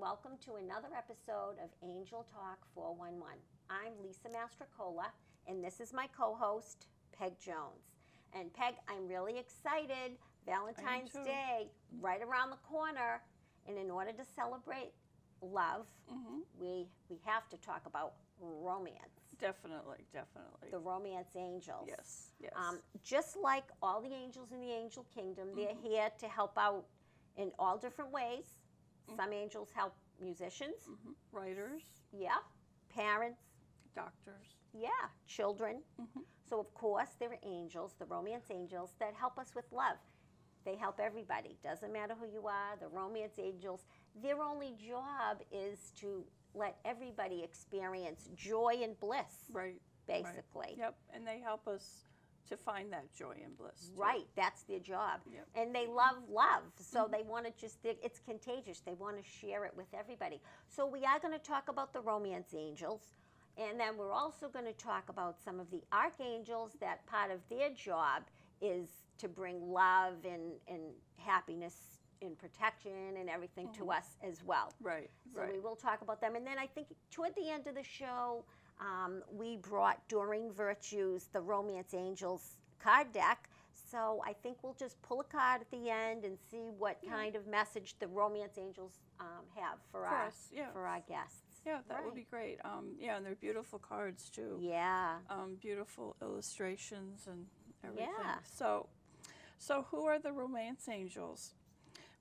welcome to another episode of Angel Talk 411. I'm Lisa Mastrocola, and this is my co-host, Peg Jones. And Peg, I'm really excited. Valentine's Day, right around the corner. And in order to celebrate love, we have to talk about romance. Definitely. The romance angels. Yes. Just like all the angels in the angel kingdom, they're here to help out in all different ways. Some angels help musicians. Writers. Yeah. Parents. Doctors. Yeah. Children. So, of course, there are angels, the romance angels, that help us with love. They help everybody. Doesn't matter who you are. The romance angels, their only job is to let everybody experience joy and bliss. Right. Basically. Right. Yep. And they help us to find that joy and bliss. Too. Right. That's their job. Yep. And they love love. So they want to it's contagious. They want to share it with everybody. So we are going to talk about the romance angels. And then we're also going to talk about some of the archangels that part of their job is to bring love and happiness and protection and everything to us as well. Right. So we will talk about them. And then I think toward the end of the show, we brought Doreen Virtue's The Romance Angels card deck. So I think we'll just pull a card at the end and see what kind of message the romance angels have for our guests. Yeah, that would be great. And they're beautiful cards too. Yeah. Beautiful illustrations and everything. Yeah. So who are the romance angels?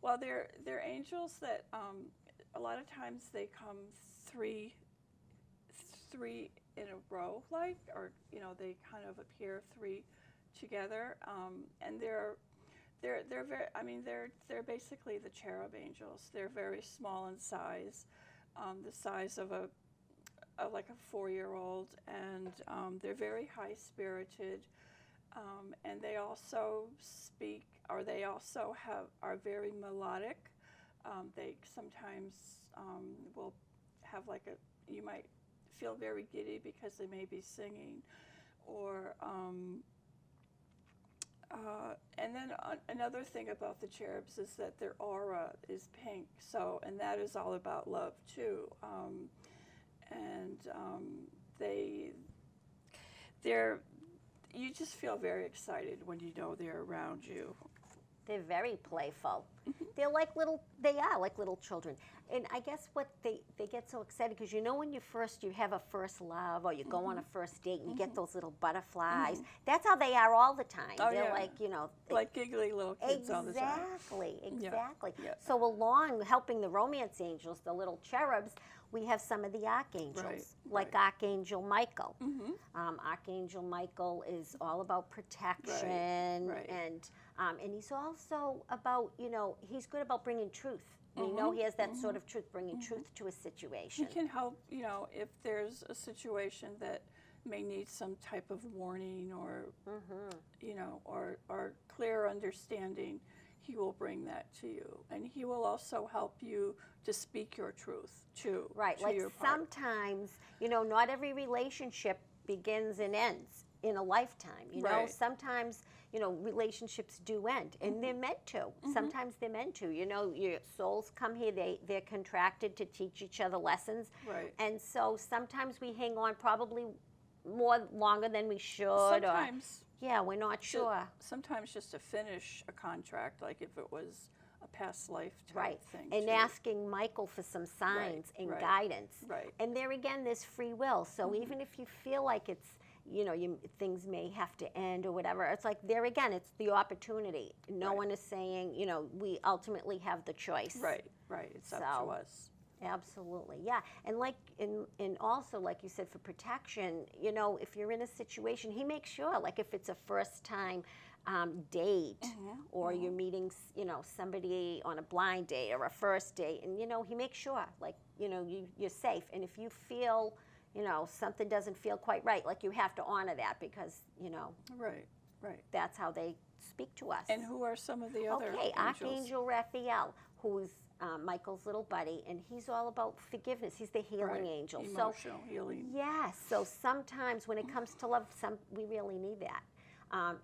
Well, they're angels that a lot of times they come three in a row, they kind of appear three together, and they're very. They're basically the cherub angels. They're very small in size, the size of like a 4-year-old, and they're very high spirited, and they also speak, or they also are very melodic. They sometimes will have you might feel very giddy because they may be singing, or and then another thing about the cherubs is that their aura is pink. And that is all about love too. You just feel very excited when you know they're around you. They're very playful. They are like little children. And I guess what they get so excited because when you have a first love or you go on a first date and you get those little butterflies. That's how they are all the time. They're like giggly little kids all the time. Exactly. Yeah. So along helping the romance angels, the little cherubs, we have some of the archangels, like Archangel Michael. Archangel Michael is all about protection, and he's also about, he's good about bringing truth. We know he has that sort of truth, bringing truth to a situation. He can help, if there's a situation that may need some type of warning or, or clear understanding, he will bring that to you. And he will also help you to speak your truth too. Right, to like your partner. Sometimes, not every relationship begins and ends in a lifetime. Sometimes, relationships do end, and they're meant to. Sometimes they're meant to. Your souls come here, they're contracted to teach each other lessons. Right. And so sometimes we hang on probably longer than we should. Sometimes. We're not sure. Sometimes just to finish a contract, like if it was a past life type thing. And too. Asking Michael for some signs and guidance. Right. And there again, there's free will. So even if you feel like it's, things may have to end or whatever, it's like there again, it's the opportunity. No one is saying, we ultimately have the choice. Right. It's up to us. Absolutely, yeah. And and also, like you said, for protection, if you're in a situation, he makes sure, like if it's a first time date or you're meeting, somebody on a blind date or a first date, and, he makes sure, like, you're safe. And if you feel, something doesn't feel quite right, like you have to honor that because, Right. that's how they speak to us. And who are some of the other angels? Archangel Raphael, who's Michael's little buddy, and he's all about forgiveness. He's the healing angel. Emotional healing. Yes. So sometimes when it comes to love, we really need that.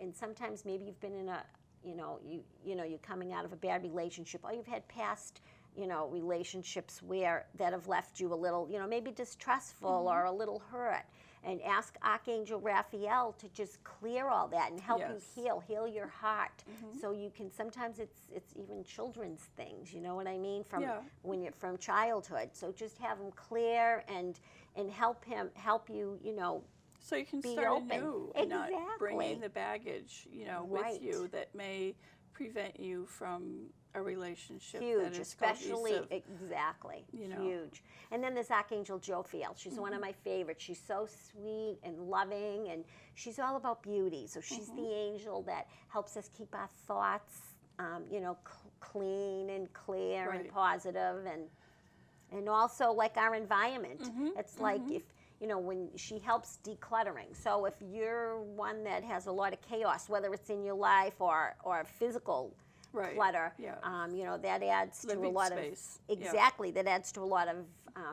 And sometimes maybe you've been in a, you're coming out of a bad relationship, or you've had past relationships that have left you a little, maybe distrustful or a little hurt. And ask Archangel Raphael to just clear all that and help you heal your heart. So you can, sometimes it's even children's things, you know what I mean, from when you're from childhood. So just have him clear and help you, so you can be start open. anew and not Exactly. bringing the baggage, with you that may prevent you from a relationship Huge, that is especially cohesive. Exactly, huge. And then there's Archangel Josephine. She's one of my favorites. She's so sweet and loving, and she's all about beauty. So she's the angel that helps us keep our thoughts, clean and clear and positive, and also like our environment. It's like if when she helps decluttering. So if you're one that has a lot of chaos, whether it's in your life or physical clutter, that adds to a lot space. of that adds to a lot of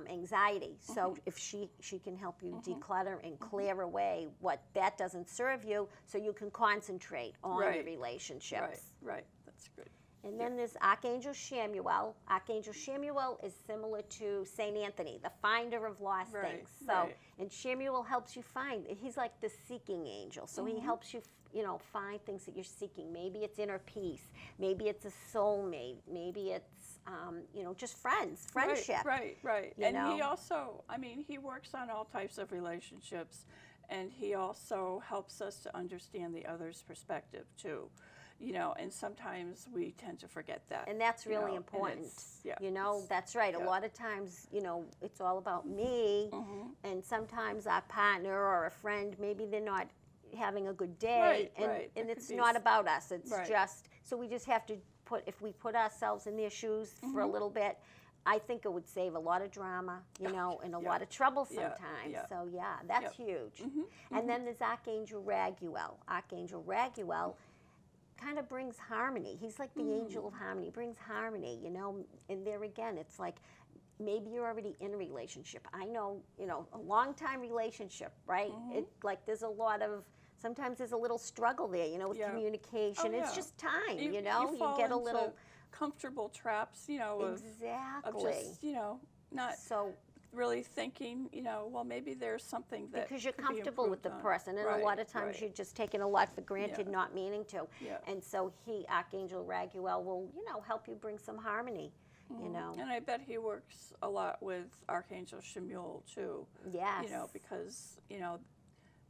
anxiety. So if she can help you declutter and clear away what that doesn't serve you, so you can concentrate on your relationships. Right, that's good. And then there's Archangel Chamuel. Archangel Chamuel is similar to Saint Anthony, the finder of lost things. So, and Chamuel helps you find. He's like the seeking angel. So he helps you, find things that you're seeking. Maybe it's inner peace. Maybe it's a soulmate. Maybe it's, just friendship. Right. And he also, he works on all types of relationships, and he also helps us to understand the other's perspective too. And sometimes we tend to forget that. And that's really important. That's right. A lot of times, it's all about me, and sometimes our partner or a friend, maybe they're not having a good day, and it's not about us. It's just, so we just have to if we put ourselves in their shoes for a little bit, I think it would save a lot of drama, and a lot of trouble sometimes. So that's huge. And then there's Archangel Ragu. Archangel Ragu kind of brings harmony. He's like the angel of harmony. He brings harmony, and there again, it's like maybe you're already in a relationship. I know, a long-time relationship, right? It like there's a lot of, sometimes there's a little struggle there, with communication. It's just time, you get a little comfortable traps, of just, not so really thinking, well, maybe there's something that because you're could be comfortable with the improved on. person, and a lot of times you're just taking a lot for granted, not meaning to. And so Archangel Raguel, will, help you bring some harmony. And I bet he works a lot with Archangel Chamuel too. Yes. Because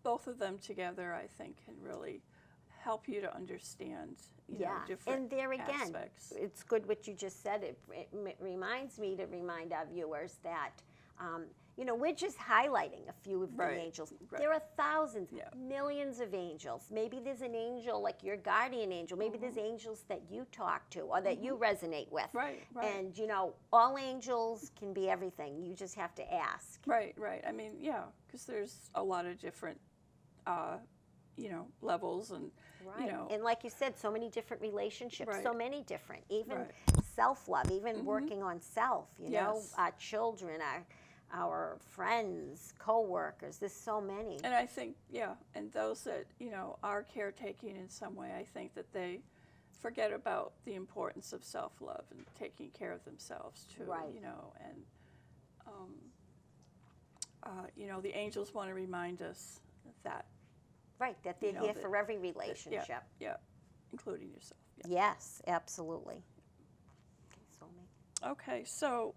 both of them together, I think, can really help you to understand different and there again, aspects. It's good what you just said. It reminds me to remind our viewers that we're just highlighting a few of the angels. There are thousands, millions of angels. Maybe there's an angel like your guardian angel. Maybe there's angels that you talk to or that you resonate with. Right. And all angels can be everything. You just have to ask. Right. Because there's a lot of different, levels and, And like you said, so many different relationships, so many different, even self-love, even working on self, our children, our friends, co-workers, there's so many. And I think, and those that, are caretaking in some way, I think that they forget about the importance of self-love and taking care of themselves too, and, the angels want to remind us that. Right, that they're here for every relationship. Including yourself. Yes, absolutely. Okay, so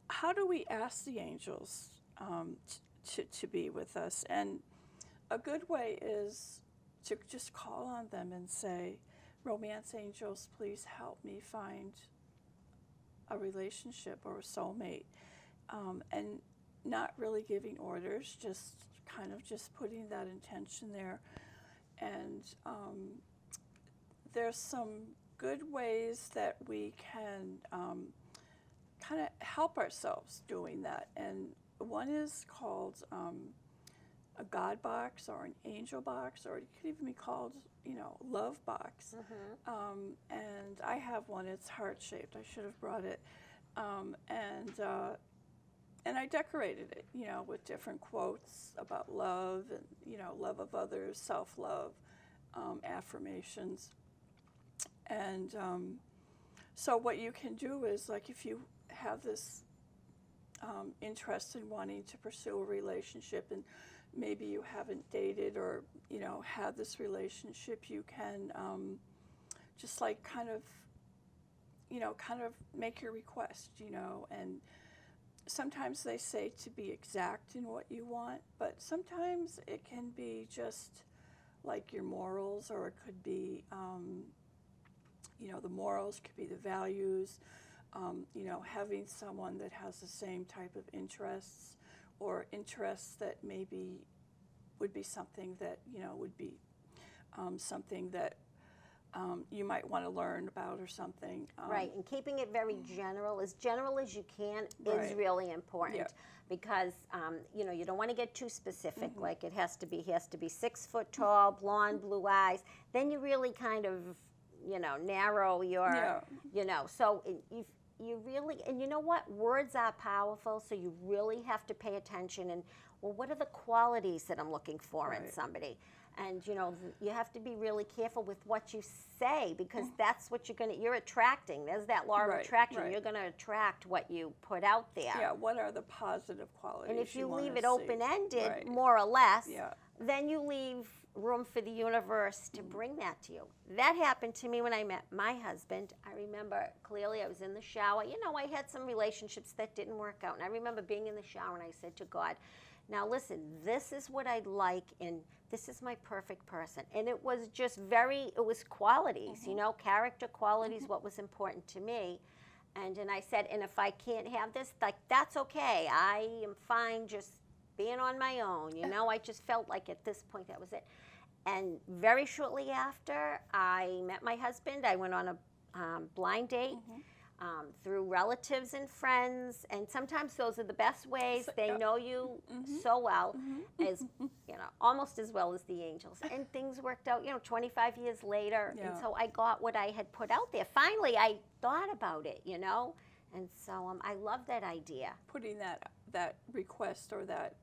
how do we ask the angels to be with us? And a good way is to just call on them and say, romance angels, please help me find a relationship or a soulmate. And not really giving orders, just kind of just putting that intention there. And there's some good ways that we can kind of help ourselves doing that. And one is called a God box or an angel box, or it could even be called, love box. And I have one. It's heart-shaped. I should have brought it. And I decorated it, with different quotes about love and, love of others, self-love, affirmations. And So what you can do is, like, if you have this interest in wanting to pursue a relationship, and maybe you haven't dated or, you know, had this relationship, you can just like kind of make your request, you know. And sometimes they say to be exact in what you want, but sometimes it can be just like your morals, or it could be, you know, the morals could be the values, you know, having someone that has the same type of interests, or interests that maybe would be something that, you know, would be something that you might want to learn about or something. Right, and keeping it very general as you can, is Right. really important. Yeah. Because you know, you don't want to get too specific. Like he has to be 6 foot tall, blonde, blue eyes. Then you really kind of, you know, narrow your, you know. So you really, and you know what? Words are powerful. So you really have to pay attention. And well, what are the qualities that I'm looking for in somebody? And you know, you have to be really careful with what you say, because that's what you're attracting. There's that law of attraction. Right. You're going to attract what you put out there. Yeah, what are the positive qualities? And if you wanna leave it see? open-ended, Right. more or less, Yeah. then you leave room for the universe to bring that to you. That happened to me when I met my husband. I remember clearly I was in the shower. You know, I had some relationships that didn't work out. And I remember being in the shower and I said to God, now listen, this is what I'd like, and this is my perfect person. And it was just it was qualities, you know, character qualities, what was important to me. And I said, and if I can't have this, like, that's okay. I am fine just being on my own, you know. I just felt like at this point that was it. And very shortly after I met my husband, I went on a blind date through relatives and friends. And sometimes those are the best ways. They know you so well, as you know, almost as well as the angels. And things worked out, you know, 25 years later. And so I got what I had put out there. Finally, I thought about it, you know. And so I love that idea. Putting that request or that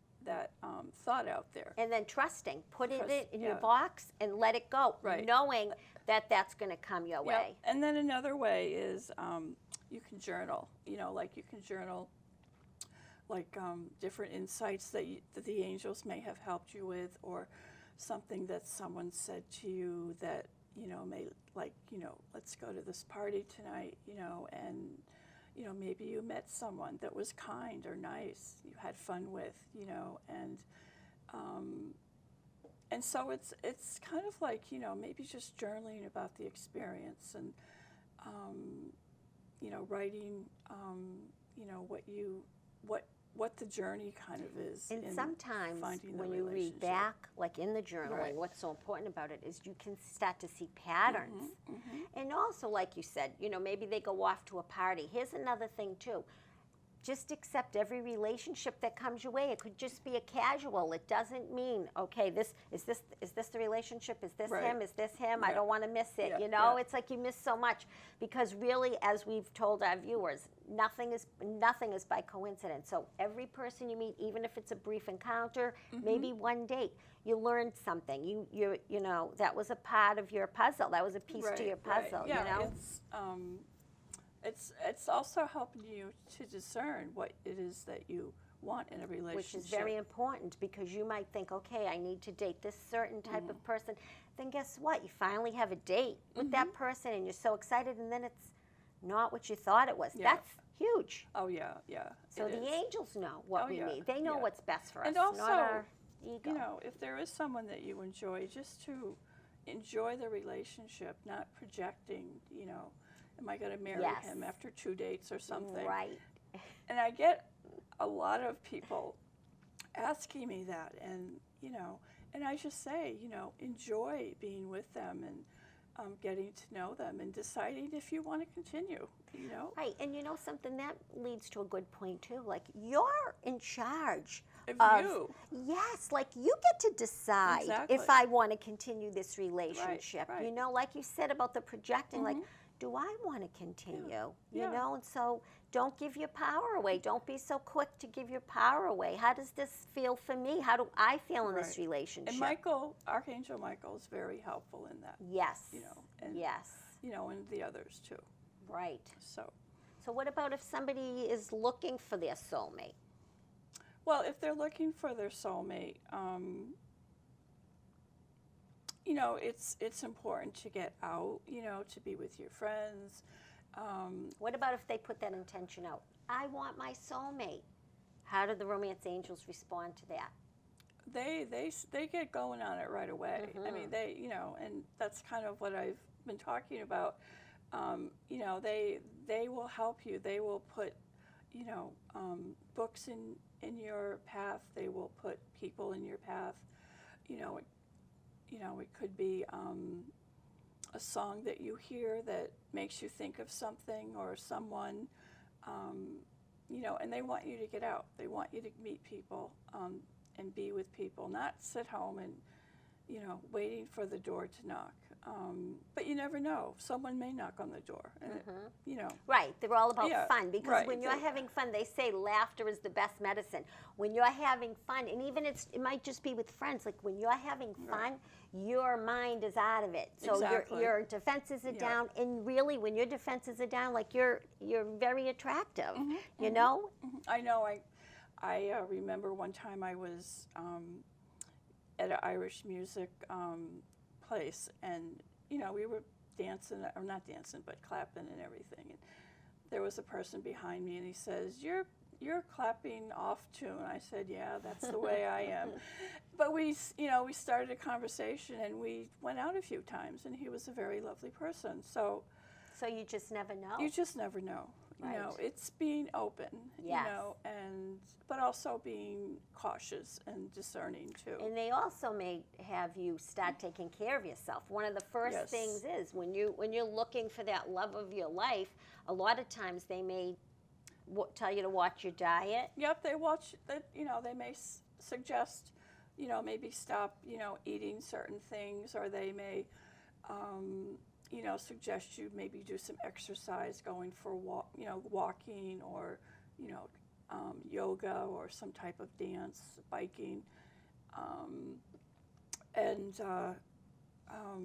thought out there. And then trusting, put it in your yeah. box and let it go, Right. knowing that that's going to come your way. And then another way is you can journal. You know, like you can journal like different insights that the angels may have helped you with, or something that someone said to you that, you know, may, like, you know, let's go to this party tonight, you know, and you know, maybe you met someone that was kind or nice, you had fun with, you know, and so it's kind of like, you know, maybe just journaling about the experience, and you know, writing, you know, what the journey kind of is. And in sometimes finding the when you read relationship. back, like in the journaling, Right. what's so important about it is you can start to see patterns. And also, like you said, you know, maybe they go off to a party. Here's another thing too. Just accept every relationship that comes your way. It could just be a casual. It doesn't mean, okay, this is this the relationship? Is this Right. him? Is this him? I Yeah. don't want to miss it. Yeah, You know, yeah. it's like you miss so much, because really, as we've told our viewers, nothing is by coincidence. So every person you meet, even if it's a brief encounter, maybe one date, you learned something. You know, that was a part of your puzzle. That was a piece to your puzzle. Yeah, You know. it's also helping you to discern what it is that you want in a relationship. Which is very important, because you might think, okay, I need to date this certain type of person. Then guess what? You finally have a date with that person, and you're so excited, and then it's not what you thought it was. Yeah. That's huge. Oh yeah, yeah. So it the is. angels know what Oh, we yeah, need. They know yeah. what's best for us, And also, not our ego. you know, if there is someone that you enjoy, just to enjoy the relationship, not projecting, you know, am I going to marry Yes. him after 2 dates or something? Right. And I get a lot of people asking me that, and, you know, and I just say, you know, enjoy being with them, and getting to know them, and deciding if you want to continue, you know. Right, and you know something, that leads to a good point too. Like, you're in charge Of you. Yes, like you get to decide Exactly. if I want to continue this relationship. right. You know, like you said about the projecting, like, do I want to continue? You Yeah. know, and so don't give your power away. Don't be so quick to give your power away. How does this feel for me? How do I feel in this Right. relationship? And Archangel Michael is very helpful in that. Yes. You know, and yes. you know, and the others too. Right. So, So what about if somebody is looking for their soulmate? well, if they're looking for their soulmate, you know, it's important to get out, you know, to be with your friends. What about if they put that intention out? I want my soulmate. How do the romance angels respond to that? They get going on it right away. I mean, they, you know, and that's kind of what I've been talking about. You know, they will help you. They will put, you know, books in your path. They will put people in your path. You know, it could be a song that you hear that makes you think of something or someone. You know, and they want you to get out. They want you to meet people and be with people, not sit home and, you know, waiting for the door to knock. But you never know. Someone may knock on the door, and you know. Right, they're all about Yeah, fun, because right, when you're having fun, they say laughter is the best medicine. When you're having fun, and even it might just be with friends, like when you're having fun, your mind is out of it. So Exactly. your defenses are down, and really when your defenses are down, like you're very attractive, you know? I know. I remember one time I was at an Irish music place, and you know, we were dancing, or not dancing, but clapping and everything. And there was a person behind me, and he says, "You're clapping off tune." I said, "Yeah, that's the way I am." But we started a conversation, and we went out a few times, and he was a very lovely person. So you just never know. you just never know. Right. You know, it's being open, Yes. you know, but also being cautious and discerning too. And they also may have you start taking care of yourself. One of the first Yes. things is when you're looking for that love of your life, a lot of times they may tell you to watch your diet. Yep, they watch that. You know, they may suggest, you know, maybe stop, you know, eating certain things, or they may, you know, suggest you maybe do some exercise, going for walking, or, you know, yoga, or some type of dance, biking,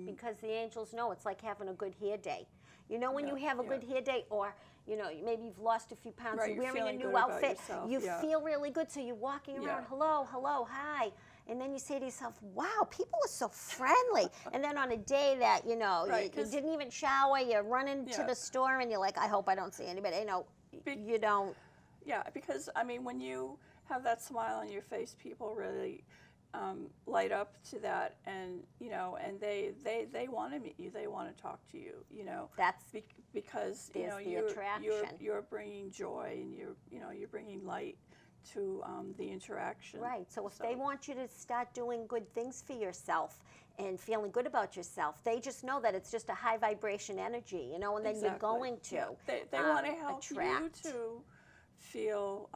Because the angels know it's like having a good hair day. You know, when you have a good hair day, or you know, maybe you've lost a few pounds, Right, you're you're wearing a feeling new good about outfit, yourself, you yeah. feel really good, so you're walking around, Yeah. hello, hi. And then you say to yourself, wow, people are so friendly. And then on a day that, you know, Right, you 'cause- didn't even shower, you're running to Yeah. the store, and you're like, I hope I don't see anybody. You know, you don't. Yeah, because I mean, when you have that smile on your face, people really light up to that, and you know, and they want to meet you. They want to talk to you. You know, That's because you there's know the attraction. you're bringing joy, and you're bringing light to the interaction. right. So if they want you to start doing good things for yourself and feeling good about yourself, they just know that it's just a high vibration energy, you know, and then you're Exactly. going to. Yeah. They want to help attract. you to feel,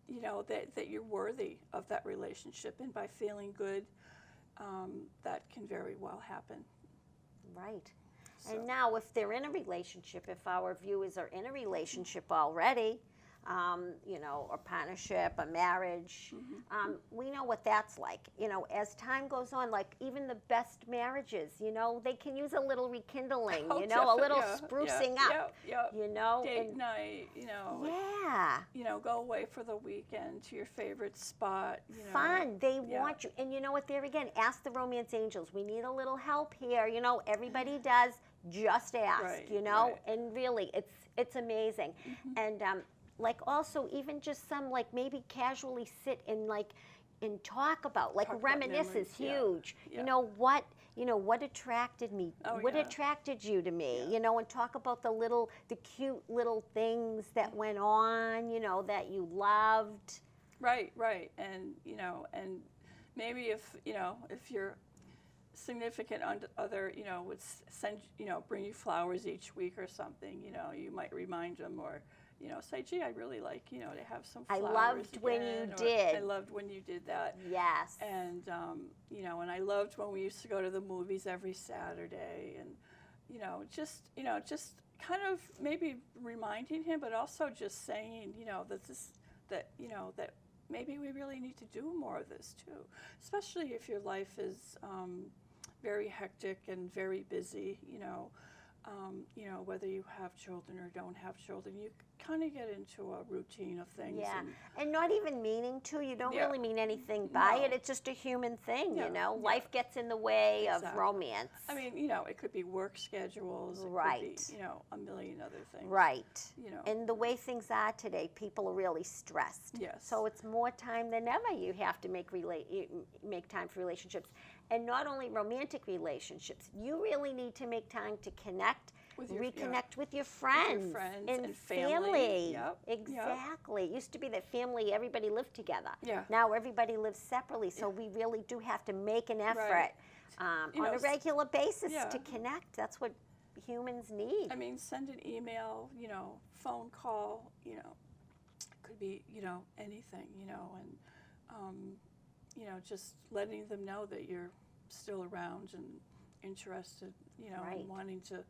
you know, that you're worthy of that relationship, and by feeling good, that can very well happen. Right. So. And now, if they're in a relationship, if our viewers are in a relationship already, you know, a partnership, a marriage, we know what that's like. You know, as time goes on, like even the best marriages, you know, they can use a little rekindling, Oh, you know, a little yeah, sprucing yeah, up, yeah. you know. Date night, you know. Yeah. You know, go away for the weekend to your favorite spot. You know. Fun. They want you. And you know what? There again, ask the romance angels. We need a little help here. You know, everybody does. Just ask, Right, you know. right. And really, it's amazing. And like also even just some like maybe casually sit and talk about like Talk about reminisce memories, is yeah, huge. yeah. You know what attracted me, Oh, what yeah. attracted you to me, Yeah. you know, and talk about the cute little things that went on, you know, that you loved. Right, and you know, and maybe if your significant other, you know, would send, you know, bring you flowers each week or something, you know, you might remind them, or you know, say, gee, I really like, you know, to have some I flowers loved when you again, or, did. I loved when you did that. Yes. And, you know, and I loved when we used to go to the movies every Saturday, and, you know, just kind of maybe reminding him, but also just saying, you know, that maybe we really need to do more of this too, especially if your life is very hectic and very busy, you know. you know, whether you have children or don't have children, you kind of get into a routine of things. Yeah, and not even meaning to. You don't Yeah. really mean anything by No. it. It's just a human thing, Yeah, you know. yeah. Life gets in the way of Exactly. romance. I mean, you know, it could be work schedules. It Right. could be, you know, a million other things. Right. You know. And the way things are today, people are really stressed. Yes. So it's more time than ever you have to make time for relationships. And not only romantic relationships, you really need to make time to connect, With your- reconnect with your friends, and family. Yep. Exactly. It used to be that family, everybody lived together. Yeah. Now everybody lives separately, so we really do have to make an effort Right. on You know, a regular basis yeah. to connect. That's what humans need. I mean, send an email, you know, phone call, you know, could be, you know, anything, you know, and, you know, just letting them know that you're still around and interested, you know, Right. and wanting to,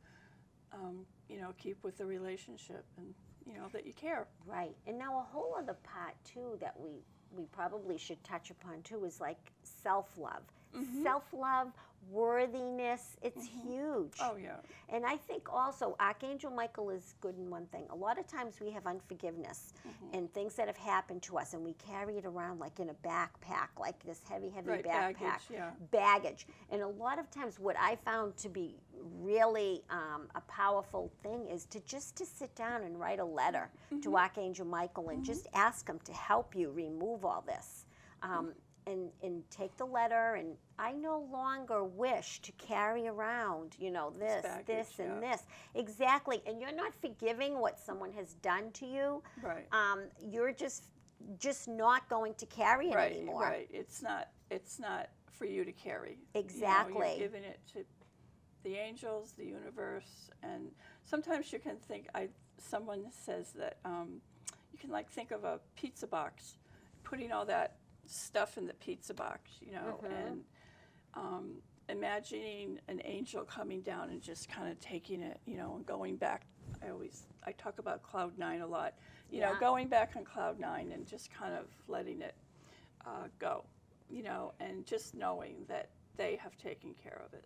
you know, keep with the relationship and, you know, that you care. Right. And now a whole other part too that we probably should touch upon too is like self-love. Mhm. Self-love, worthiness, it's huge. Oh, yeah. And I think also Archangel Michael is good in one thing. A lot of times we have unforgiveness and things that have happened to us, and we carry it around like in a backpack, like this heavy, heavy Right, backpack. baggage, yeah. Baggage. And a lot of times what I found to be really a powerful thing is to sit down and write a letter to Archangel Michael and just ask him to help you remove all this. And take the letter, and I no longer wish to carry around, you know, this, baggage, and yeah. this. Exactly. And you're not forgiving what someone has done to you. Right. You're just not going to carry it Right, anymore. right. It's not for you to carry. Exactly. You know, you're giving it to the angels, the universe, and sometimes you can think. Someone says that you can like think of a pizza box, putting all that stuff in the pizza box, you know, and imagining an angel coming down and just kind of taking it, you know, and going back. I talk about cloud 9 a lot, you know, going back on cloud 9 and just kind of letting it go, you know, and just knowing that they have taken care of it.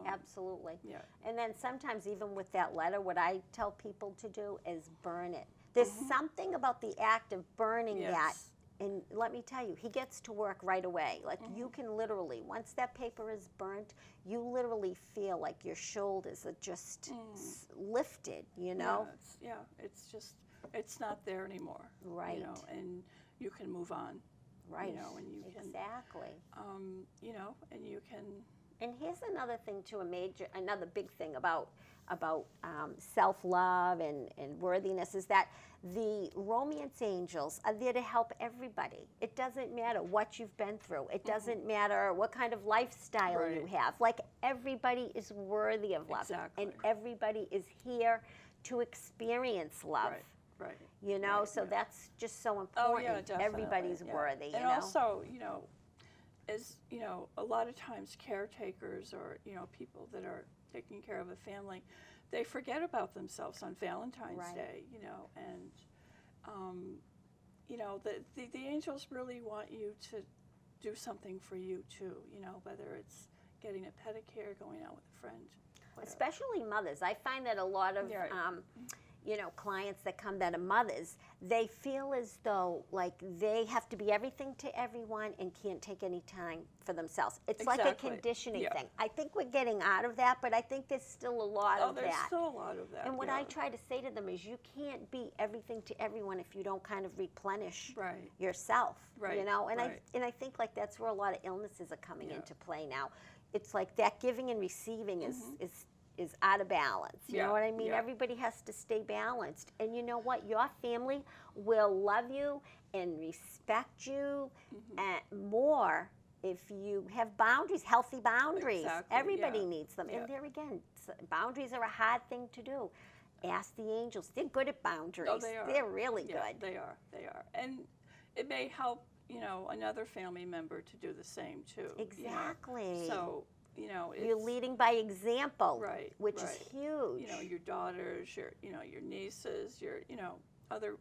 Absolutely. Yeah. And then sometimes even with that letter, what I tell people to do is burn it. There's something about the act of burning that. Yes. And let me tell you, he gets to work right away. Like you can literally, once that paper is burnt, you literally feel like your shoulders are just lifted, you know? It's not there anymore. Right. You know, and you can move on. Right. You know, and you can, exactly. you know, and you can. And here's another thing too, another big thing about self-love and worthiness is that the romance angels are there to help everybody. It doesn't matter what you've been through. It doesn't matter what kind of lifestyle you have. Like everybody is worthy of love. Exactly. And everybody is here to experience love. Right. You know, Right, so right. that's just so Oh, important. yeah, definitely. Everybody's Yeah. worthy, you And know. also, as you know, a lot of times caretakers or people that are taking care of a family, they forget about themselves on Valentine's Right. Day, and the angels really want you to do something for you too, whether it's getting a pedicure, going out with a friend, whatever. Especially mothers. I find that a lot of Yeah, right. Clients that come that are mothers, they feel as though like they have to be everything to everyone and can't take any time for themselves. It's like a Exactly. conditioning Yeah. thing. I think we're getting out of that, but I think there's still a lot of there's that. still a lot of that. And what yeah. I try to say to them is you can't be everything to everyone if you don't kind of replenish Right. yourself. Right, And right. I think like that's where a lot of illnesses are coming Yeah. into play now. It's like that giving and receiving is out of balance. You Yeah, know what I mean? yeah. Everybody has to stay balanced. And you know what? Your family will love you and respect you more if you have boundaries, healthy boundaries. Exactly, Everybody yeah. needs them. Yeah. And there again, boundaries are a hard thing to do. Ask the angels. They're good at boundaries. Oh, they are. They're really Yeah, good. they are. They are. And it may help, another family member to do the same too. Exactly. So, it's, You're leading by example, Right, which is right. huge. Your daughters, your nieces, your, other,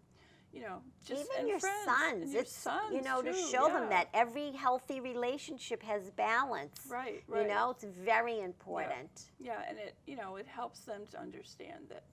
you know, just Even and your friends, sons, and your it's, sons you know, to too, show them yeah. that every healthy relationship has balance. Right, You right. know, it's very important. Yeah, and it, you know, it helps them to understand that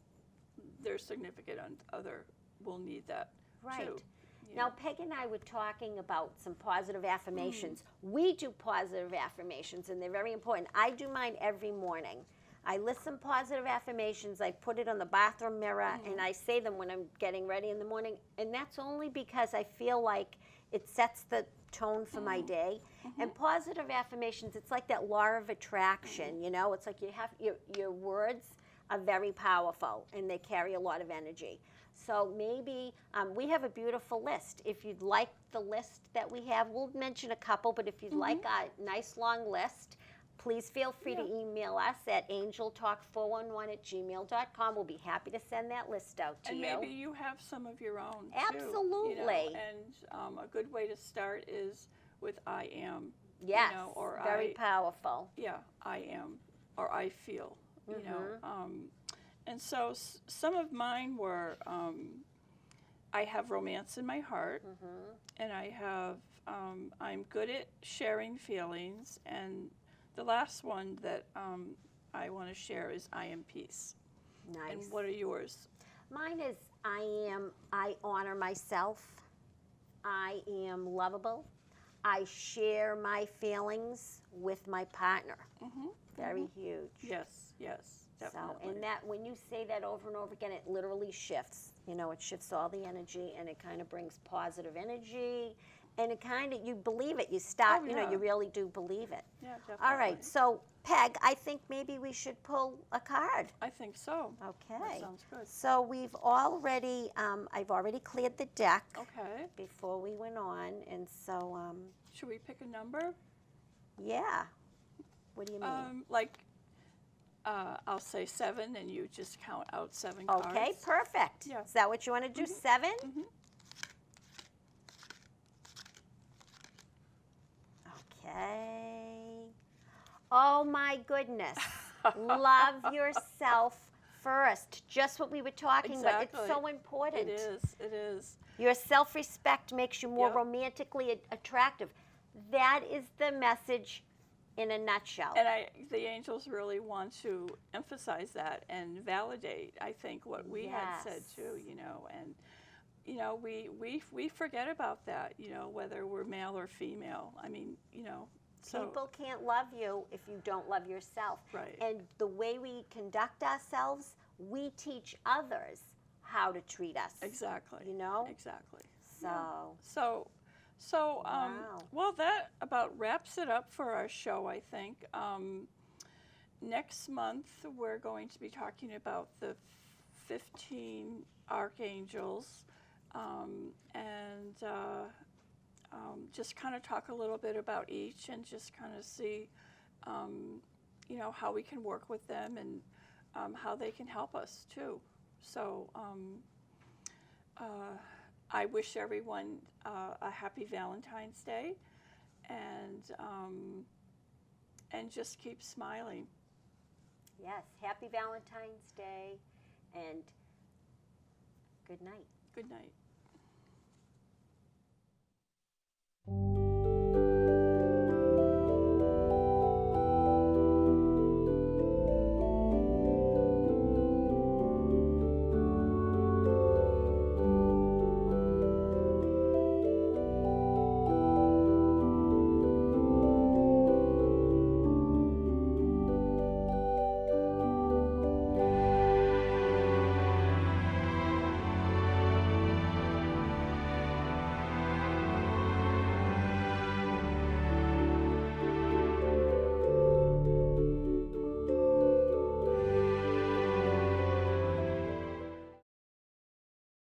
their significant other will need that Right. too. you Now, know. Peg and I were talking about some positive affirmations. We do positive affirmations, and they're very important. I do mine every morning. I list some positive affirmations. I put it on the bathroom mirror, and I say them when I'm getting ready in the morning. And that's only because I feel like it sets the tone for my day. And positive affirmations, it's like that law of attraction. You know, it's like you have your words are very powerful, and they carry a lot of energy. So maybe we have a beautiful list. If you'd like the list that we have, we'll mention a couple, but if you'd like a nice long list, please feel free to email us at angeltalk411@gmail.com. We'll be happy to send that list out to And you. maybe you have some of your own too. Absolutely. And a good way to start is with I am. Yes, You know, or very powerful. Yeah, I am, or I feel. You know, and so some of mine were I have romance in my heart, and I have I'm good at sharing feelings, and the last one that I want to share is I am peace. Nice. And what are yours? Mine is I honor myself. I am lovable. I share my feelings with my partner. Very huge. Yes, yes, definitely. So, and that when you say that over and over again, it literally shifts. You know, it shifts all the energy, and it kind of brings positive energy, and it kind of, you believe it. You start, you know, yeah. you really do believe it. Yeah, definitely. All right, so Peg, I think maybe we should pull a card. I think so. Okay. That sounds good. So we've already, I've already cleared the deck Okay. before we went on, and so, Should we pick a number? yeah. What do you mean? I'll say 7, and you just count out 7 cards. Okay, perfect. Yeah. Is that what you want to do? 7? Okay. Oh my goodness. Love yourself first. Just what we were talking about. It's so important. It is. It is. Your self-respect makes you more Yep. romantically attractive. That is the message in a nutshell. And the angels really want to emphasize that and validate, I think, what we had said too, you know. And, you know, we forget about that, you know, whether we're male or female. I mean, you know. So, people can't love you if you don't love yourself. Right. And the way we conduct ourselves, we teach others how to treat us. Exactly. You know? Exactly. So. Yeah. So, Wow. well, that about wraps it up for our show, I think. Next month, we're going to be talking about the 15 archangels, and just kind of talk a little bit about each, and just kind of see, you know, how we can work with them, and how they can help us too. So, I wish everyone a happy Valentine's Day, and just keep smiling. Yes, happy Valentine's Day, and good night. Good night.